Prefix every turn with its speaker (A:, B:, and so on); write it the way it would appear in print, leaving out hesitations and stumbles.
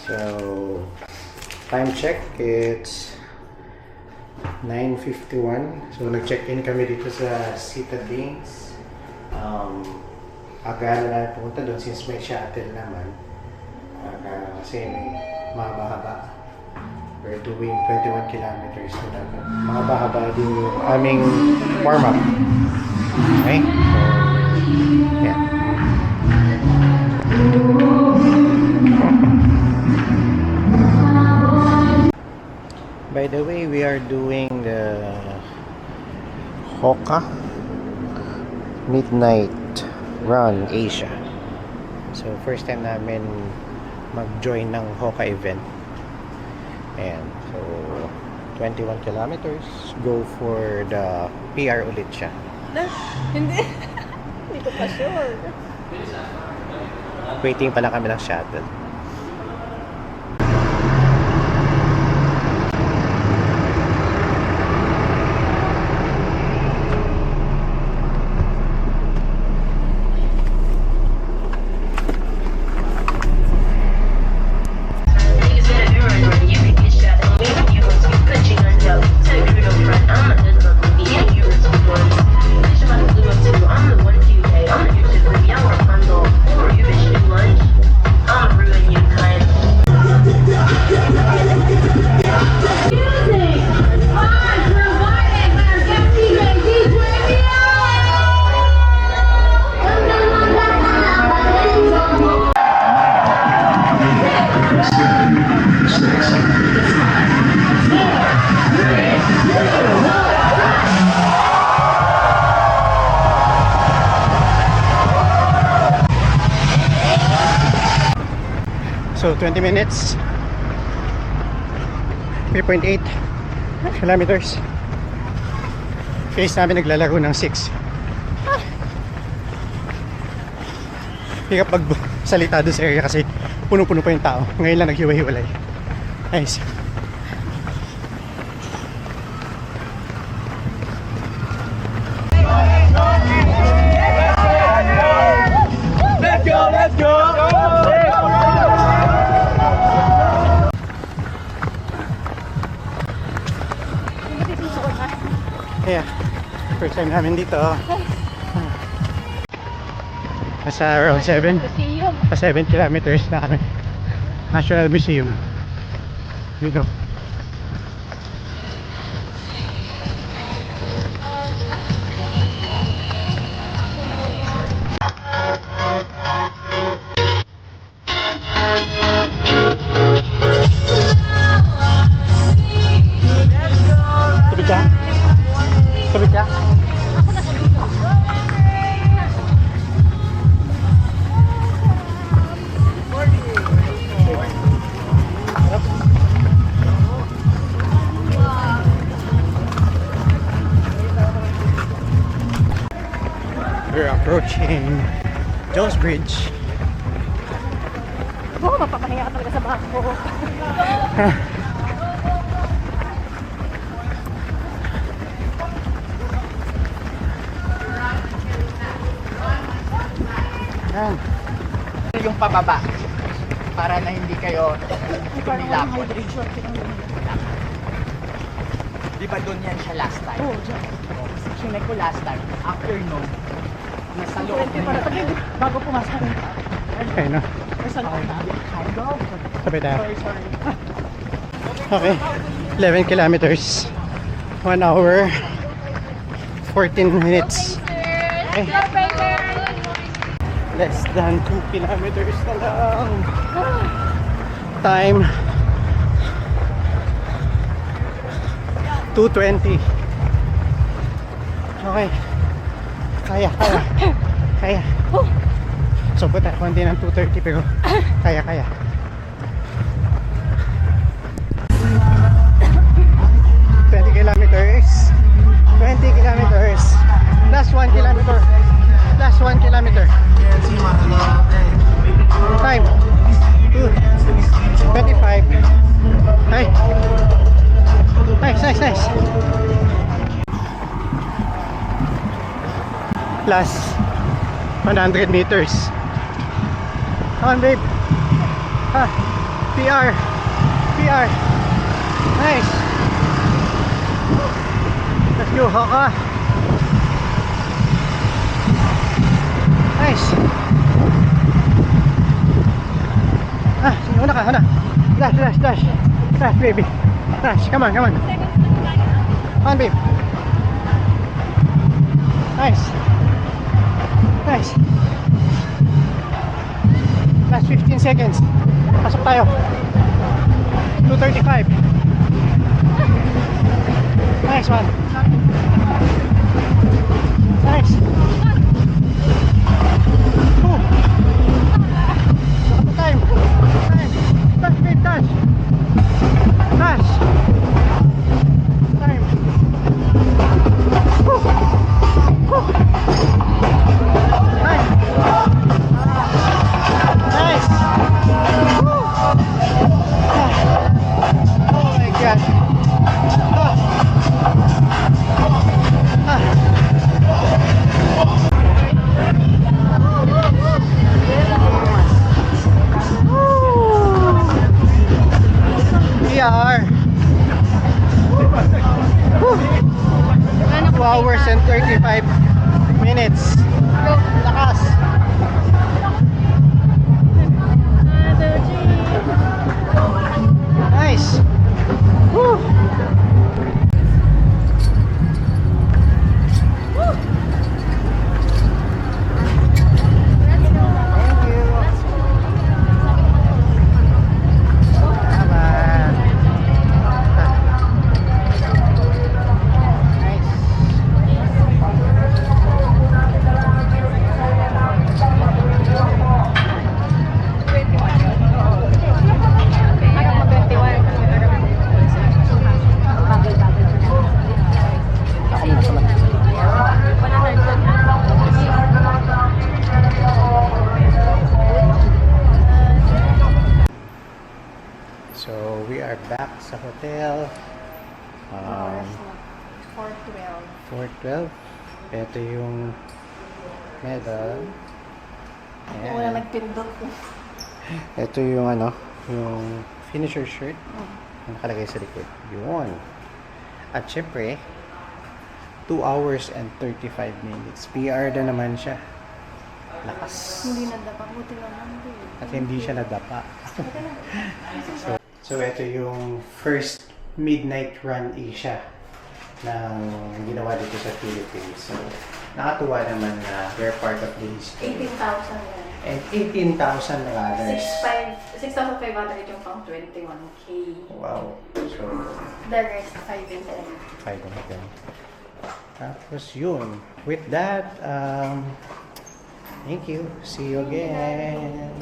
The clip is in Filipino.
A: So, time check, it's 9:51. So, nag-check-in kami dito sa Citadines. Aga na lang pumunta doon since may shuttle naman. Kasi may mahaba-haba. We're doing 21 kilometers na dapat. Mahaba-haba din yung aming warm-up. Okay? So, yeah. By the way, we are doing the Hoka Midnight Run Asia. So first time namin mag-join ng Hoka event. And so 21 kilometers, go for the PR ulit siya.
B: Hindi. Hindi ko pa sure.
A: Waiting pala kami ng shuttle. So 20 minutes, 3.8 kilometers. Face namin naglalaro ng 6. Hindi ka pagsalita doon sa area kasi puno-puno pa yung tao. Ngayon lang naghiwa-hiwalay. Nice.
C: Let's go, let's go!
A: Yeah, first time namin dito. Nasa around 7 pa 7 kilometers na kami. National Museum. Dito. Tubig ka? Tubig ka? We're approaching Jones Bridge.
B: Oo, mapapahiya ka talaga sa bako.
A: Yan.
C: Yung pababa para na hindi kayo tumilapon. Di ba doon yan siya last time?
B: Oo, dyan.
C: Sinay ko last time. After noon, nasa loob
B: Para bago pumasok rin.
A: Okay, no?
B: Nasa loob na.
A: Sabay tayo.
B: Sorry.
A: Okay, 11 kilometers, 1 hour, 14 minutes. Okay. Less than 2 kilometers na lang. Time 2:20. Okay. Kaya. So, puta, konti ng 2:30 pero kaya. 20 kilometers. Last 1 kilometer. Time 2:25. Hey. Nice. Last 100 meters. Come on, babe. PR. PR. Nice. Let's go, Haka. Nice. Ah, sige, una ka, una. Dash, dash, dash. Dash, baby. Dash, come on, come on. Come on, babe. Nice. Nice. Last 15 seconds. Pasok tayo. 2:35. Nice one. Nice. Ooh. Look at the time. Time. Touch, babe, touch. Touch. Time. Woo. Woo. Nice. Nice. Woo. Oh my God. PR. 2 hours and 35 minutes. Lakas. Nice. Woo. So we are back sa hotel.
B: 4:12.
A: 4:12. Ito yung medal. Ayan.
B: Wala nagpindot.
A: Ito yung yung finisher shirt. Nakalagay sa likod. Yun. At syempre, 2 hours and 35 minutes. PR na naman siya. Lakas.
B: Hindi nadapa. Buti naman din.
A: At hindi siya nadapa. So ito yung first midnight run Asia ng ginawa dito sa Philippines. So nakatuwa naman na we're part of the history.
B: 18,000 yan.
A: And 18,000 dollars.
B: 6,500 yung pang 21K.
A: Wow. So,
B: The rest, 5 and 10.
A: 5 and 10. Tapos yun. With that, thank you. See you again.